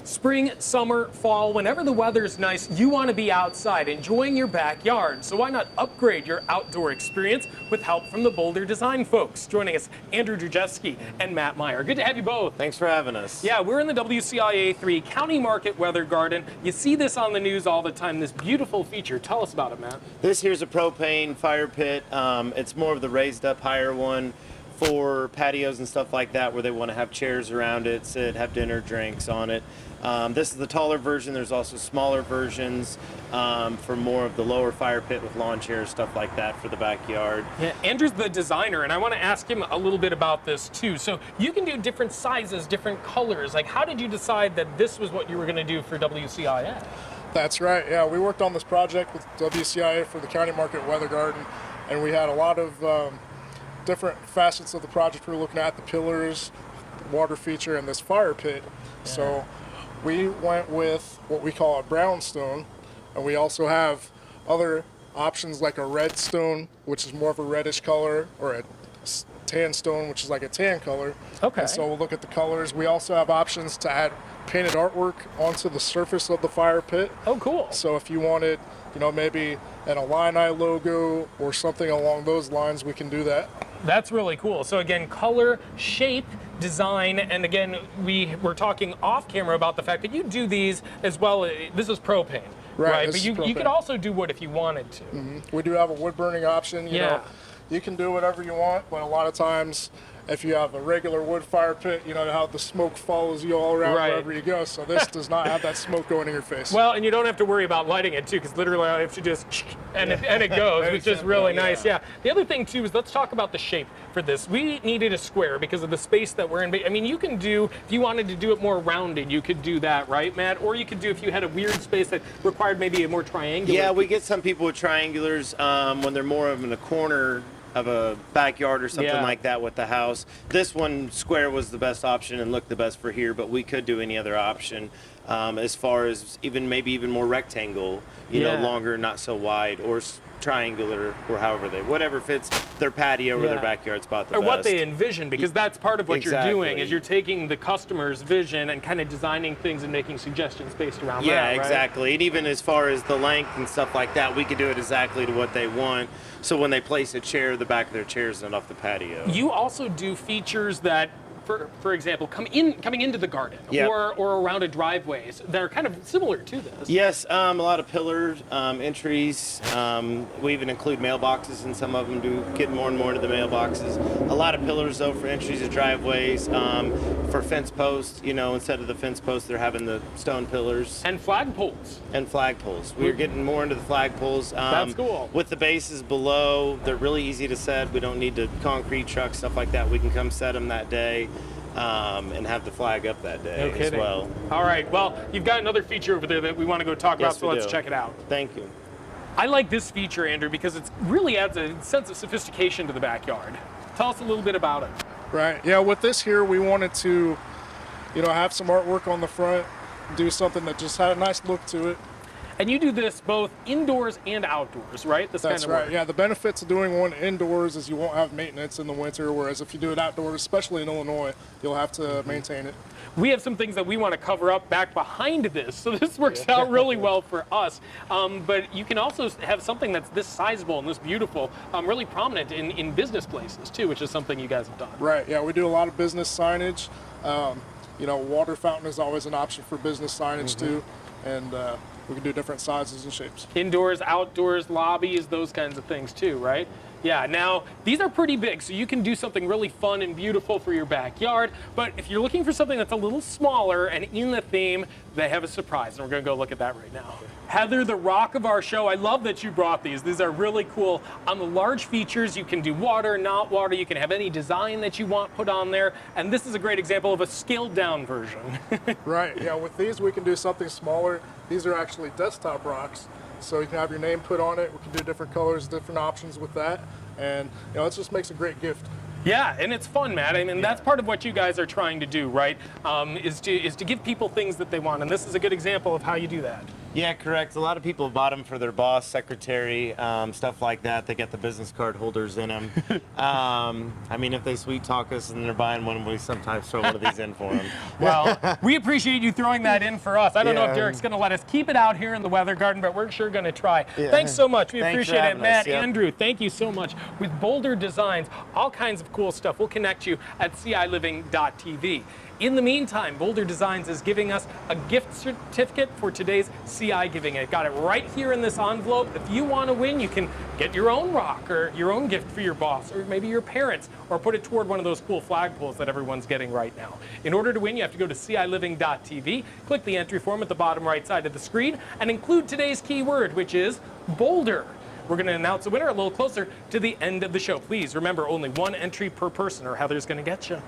Spring, summer, fall, whenever the weather's nice, you want to be outside enjoying your backyard. So why not upgrade your outdoor experience with help from the Boulder Design folks? Joining us, Andrew Drzeski and Matt Meyer. Good to have you both. Thanks for having us. Yeah, we're in the WCIA3 County Market Weather Garden. You see this on the news all the time, this beautiful feature. Tell us about it, Matt. This here's a propane fire pit. It's more of the raised up higher one for patios and stuff like that where they want to have chairs around it, sit, have dinner, drinks on it. This is the taller version. There's also smaller versions for more of the lower fire pit with lawn chairs, stuff like that for the backyard. Yeah, Andrew's the designer, and I want to ask him a little bit about this too. So you can do different sizes, different colors. Like, how did you decide that this was what you were going to do for WCIA? That's right. Yeah, we worked on this project with WCIA for the County Market Weather Garden, and we had a lot of different facets of the project. We were looking at the pillars, water feature, and this fire pit. Yeah. So we went with what we call a brownstone, and we also have other options like a red stone, which is more of a reddish color, or a tan stone, which is like a tan color. Okay. And so we'll look at the colors. We also have options to add painted artwork onto the surface of the fire pit. Oh, cool. So if you wanted, maybe an Illini logo or something along those lines, we can do that. That's really cool. So again, color, shape, design, and again, we were talking off camera about the fact that you do these as well. This is propane, right? But you could also do wood if you wanted to. Mm-hmm. We do have a wood burning option. You know, you can do whatever you want, but a lot of times, if you have a regular wood fire pit, you know how the smoke follows you all around wherever you go. So this does not have that smoke going in your face. Well, and you don't have to worry about lighting it too, because literally I have to just and it goes, which is really nice. Yeah. The other thing too is let's talk about the shape for this. We needed a square because of the space that we're in. I mean, you can do, if you wanted to do it more rounded, you could do that, right, Matt? Or you could do if you had a weird space that required maybe a more triangular. Yeah, we get some people with triangulars when they're more of in a corner of a backyard or something like that with the house. This one, square, was the best option and looked the best for here, but we could do any other option as far as maybe even more rectangle, you know, longer, not so wide, or triangular, or whatever fits their patio or their backyard spot the best. Or what they envision, because that's part of what you're doing, is you're taking the customer's vision and kind of designing things and making suggestions based around that, right? Exactly. And even as far as the length and stuff like that, we could do it exactly to what they want. So when they place a chair, the back of their chair is not off the patio. You also do features that, for example, coming into the garden or around a driveway that are kind of similar to this. Yes, a lot of pillars, entries. We even include mailboxes in some of them, to get more and more into the mailboxes. A lot of pillars, though, for entries of driveways. For fence posts, instead of the fence posts, they're having the stone pillars. And flagpoles. We're getting more into the flagpoles. That's cool. With the bases below, they're really easy to set. We don't need to concrete trucks, stuff like that. We can come set them that day. And have the flag up that day as well. All right, well, you've got another feature over there that we want to go talk about, so let's check it out. Thank you. I like this feature, Andrew, because it really adds a sense of sophistication to the backyard. Tell us a little bit about it. Right, yeah, with this here, we wanted to, have some artwork on the front, do something that just had a nice look to it. And you do this both indoors and outdoors, right? That's kind of right. Yeah, the benefits of doing one indoors is you won't have maintenance in the winter, whereas if you do it outdoors, especially in Illinois, you'll have to maintain it. We have some things that we want to cover up back behind this, so this works out really well for us. But you can also have something that's this sizable and this beautiful, really prominent in business places too, which is something you guys have done. Right, yeah, we do a lot of business signage. Water fountain is always an option for business signage too. And we can do different sizes and shapes. Indoors, outdoors, lobbies, those kinds of things too, right? Yeah, now these are pretty big, so you can do something really fun and beautiful for your backyard. But if you're looking for something that's a little smaller and in the theme, they have a surprise, and we're gonna go look at that right now. Heather, the rock of our show, I love that you brought these. These are really cool. On the large features, you can do water, not water. You can have any design that you want put on there. And this is a great example of a scaled down version. Right, yeah, with these we can do something smaller. These are actually desktop rocks. So you can have your name put on it. We can do different colors, different options with that. And it just makes a great gift. Yeah, and it's fun, Matt. I mean, that's part of what you guys are trying to do, right? Is to give people things that they want. And this is a good example of how you do that. Yeah, correct. A lot of people bought them for their boss, secretary, stuff like that. They get the business card holders in them. I mean, if they sweet talk us and they're buying one, we sometimes throw one of these in for them. Well, we appreciate you throwing that in for us. I don't know if Yeah. Derek's going to let us keep it out here in the weather garden, but we're sure going to try. Yeah. Thanks so much. We Thanks for appreciate it. having us. Matt, Yep. Andrew, thank you so much. With Boulder Designs, all kinds of cool stuff. We'll connect you at ciliving.tv. In the meantime, Boulder Designs is giving us a gift certificate for today's CI Giving. I've got it right here in this envelope. If you want to win, you can get your own rock or your own gift for your boss or maybe your parents, or put it toward one of those cool flagpoles that everyone's getting right now. In order to win, you have to go to ciliving.tv, click the entry form at the bottom right side of the screen, and include today's keyword, which is Boulder. We're going to announce the winner a little closer to the end of the show. Please remember, only one entry per person or Heather's going to get you.